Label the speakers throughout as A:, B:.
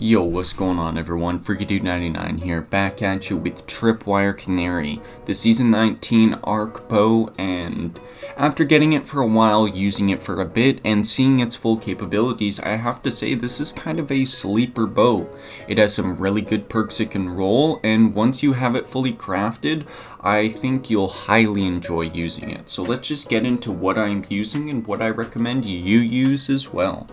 A: Yo, what's going on everyone? FreakyDude99 here, back at you with Tripwire Canary, the Season 19 Arc Bow, and after getting it for a while, using it for a bit, and seeing its full capabilities, I have to say this is kind of a sleeper bow. It has some really good perks it can roll, and once you have it fully crafted, I think you'll highly enjoy using it. So let's just get into what I'm using and what I recommend you use as well.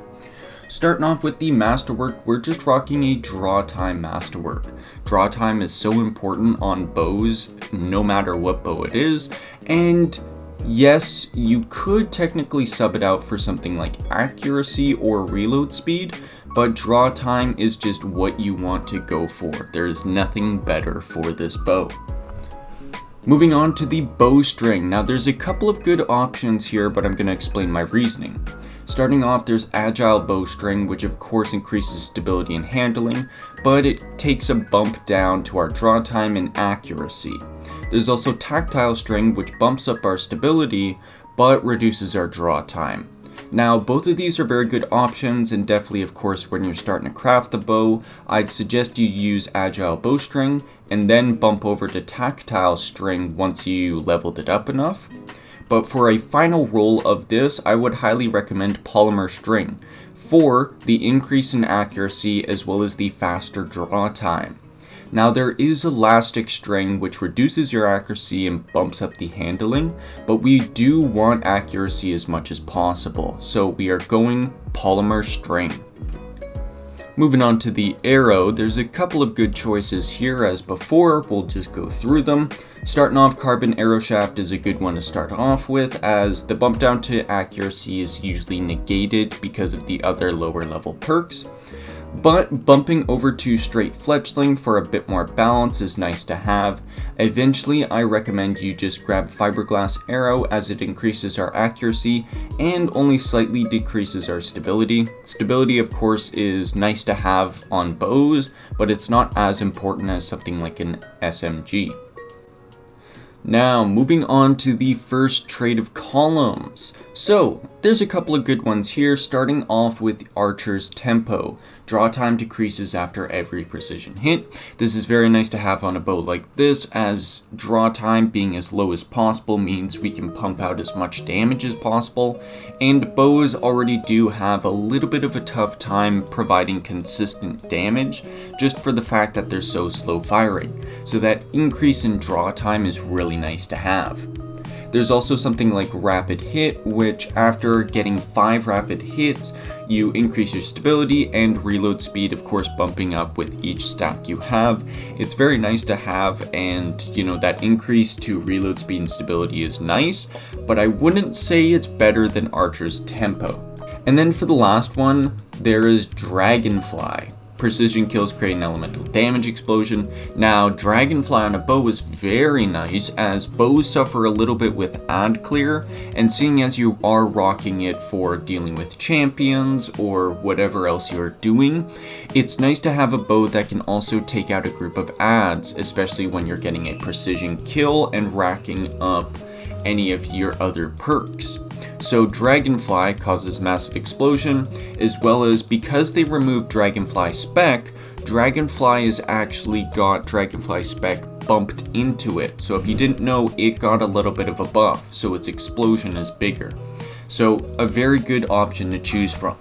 A: Starting off with the Masterwork, we're just rocking a draw time Masterwork. Draw time is so important on bows, no matter what bow it is, and yes, you could technically sub it out for something like accuracy or reload speed, but draw time is just what you want to go for. There is nothing better for this bow. Moving on to the bowstring. Now there's a couple of good options here, but I'm going to explain my reasoning. Starting off, there's Agile Bowstring, which of course increases stability and handling, but it takes a bump down to our draw time and accuracy. There's also Tactile String, which bumps up our stability, but reduces our draw time. Now, both of these are very good options, and definitely, of course, when you're starting to craft the bow, I'd suggest you use Agile Bowstring, and then bump over to Tactile String once you leveled it up enough. But for a final roll of this, I would highly recommend Polymer String for the increase in accuracy as well as the faster draw time. Now there is Elastic String, which reduces your accuracy and bumps up the handling, but we do want accuracy as much as possible, so we are going Polymer String. Moving on to the arrow, there's a couple of good choices here as before, we'll just go through them. Starting off, Carbon Arrow Shaft is a good one to start off with, as the bump down to accuracy is usually negated because of the other lower level perks. But bumping over to Straight Fletchling for a bit more balance is nice to have. Eventually, I recommend you just grab Fiberglass Arrow as it increases our accuracy and only slightly decreases our stability. Stability, of course, is nice to have on bows, but it's not as important as something like an SMG. Now, moving on to the first trait of columns. So, there's a couple of good ones here, starting off with Archer's Tempo. Draw time decreases after every precision hit. This is very nice to have on a bow like this, as draw time being as low as possible means we can pump out as much damage as possible, and bows already do have a little bit of a tough time providing consistent damage, just for the fact that they're so slow firing. So that increase in draw time is really nice to have. There's also something like Rapid Hit, which after getting 5 rapid hits, you increase your stability and reload speed, of course bumping up with each stack you have. It's very nice to have, and that increase to reload speed and stability is nice, but I wouldn't say it's better than Archer's Tempo. And then for the last one, there is Dragonfly. Precision kills create an elemental damage explosion. Now, Dragonfly on a bow is very nice, as bows suffer a little bit with ad clear, and seeing as you are rocking it for dealing with champions or whatever else you're doing, it's nice to have a bow that can also take out a group of ads, especially when you're getting a precision kill and racking up any of your other perks. So Dragonfly causes massive explosion, as well as because they removed Dragonfly Spec, Dragonfly has actually got Dragonfly Spec bumped into it. So if you didn't know, it got a little bit of a buff, so its explosion is bigger. So a very good option to choose from.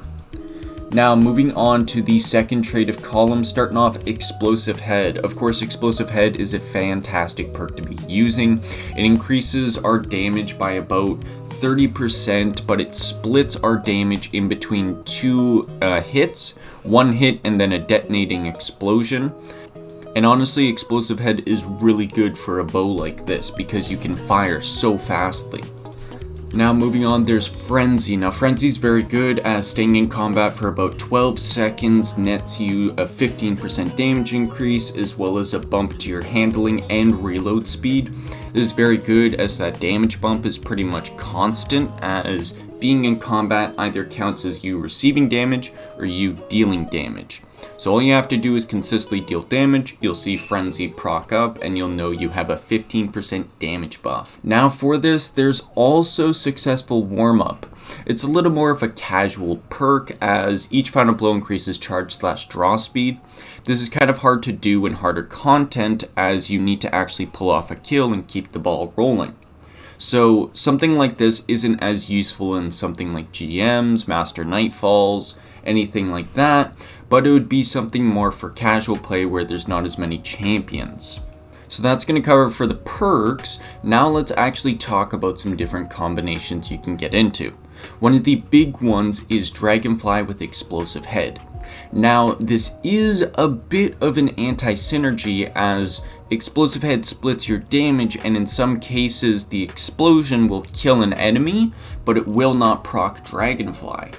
A: Now moving on to the second trait of column, starting off Explosive Head. Of course, Explosive Head is a fantastic perk to be using. It increases our damage by about 30%, but it splits our damage in between 2 hits, 1 hit and then a detonating explosion. And honestly, Explosive Head is really good for a bow like this because you can fire so fastly. Now moving on, there's Frenzy. Now Frenzy's very good, as staying in combat for about 12 seconds nets you a 15% damage increase, as well as a bump to your handling and reload speed. This is very good, as that damage bump is pretty much constant, as being in combat either counts as you receiving damage or you dealing damage. So all you have to do is consistently deal damage, you'll see Frenzy proc up, and you'll know you have a 15% damage buff. Now for this, there's also Successful Warm-Up. It's a little more of a casual perk, as each final blow increases charge/draw speed. This is kind of hard to do in harder content, as you need to actually pull off a kill and keep the ball rolling. So something like this isn't as useful in something like GMs, Master Nightfalls, anything like that, but it would be something more for casual play where there's not as many champions. So that's going to cover for the perks. Now let's actually talk about some different combinations you can get into. One of the big ones is Dragonfly with Explosive Head. Now this is a bit of an anti-synergy, as Explosive Head splits your damage, and in some cases the explosion will kill an enemy, but it will not proc Dragonfly.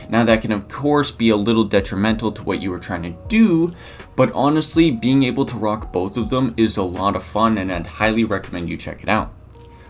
A: Now that can of course be a little detrimental to what you were trying to do, but honestly being able to rock both of them is a lot of fun, and I'd highly recommend you check it out.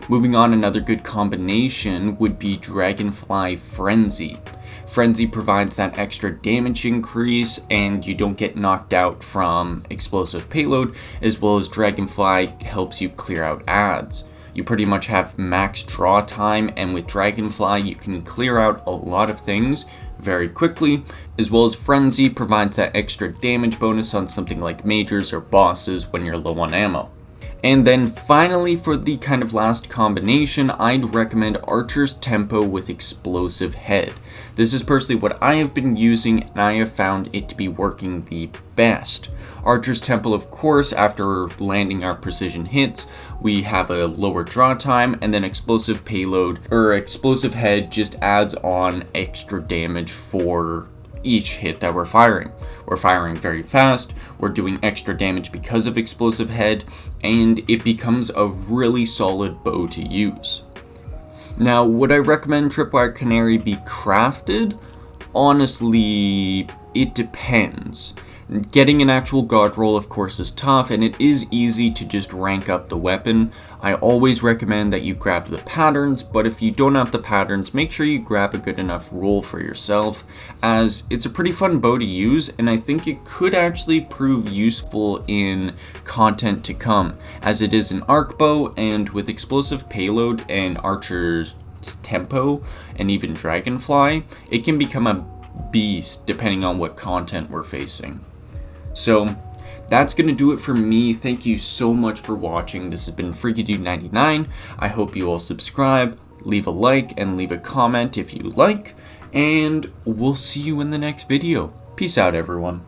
A: Moving on, another good combination would be Dragonfly Frenzy. Frenzy provides that extra damage increase, and you don't get knocked out from explosive payload, as well as Dragonfly helps you clear out adds. You pretty much have max draw time, and with Dragonfly you can clear out a lot of things very quickly, as well as Frenzy provides that extra damage bonus on something like majors or bosses when you're low on ammo. And then finally, for the kind of last combination, I'd recommend Archer's Tempo with Explosive Head. This is personally what I have been using, and I have found it to be working the best. Archer's Tempo, of course, after landing our precision hits, we have a lower draw time, and then Explosive Head just adds on extra damage for each hit that we're firing. We're firing very fast, we're doing extra damage because of Explosive Head, and it becomes a really solid bow to use. Now, would I recommend Tripwire Canary be crafted? Honestly, it depends. Getting an actual god roll, of course, is tough, and it is easy to just rank up the weapon. I always recommend that you grab the patterns, but if you don't have the patterns, make sure you grab a good enough roll for yourself, as it's a pretty fun bow to use, and I think it could actually prove useful in content to come, as it is an arc bow, and with explosive payload and Archer's Tempo, and even Dragonfly, it can become a beast depending on what content we're facing. So that's going to do it for me. Thank you so much for watching. This has been FreakyDude99. I hope you all subscribe, leave a like, and leave a comment if you like. And we'll see you in the next video. Peace out, everyone.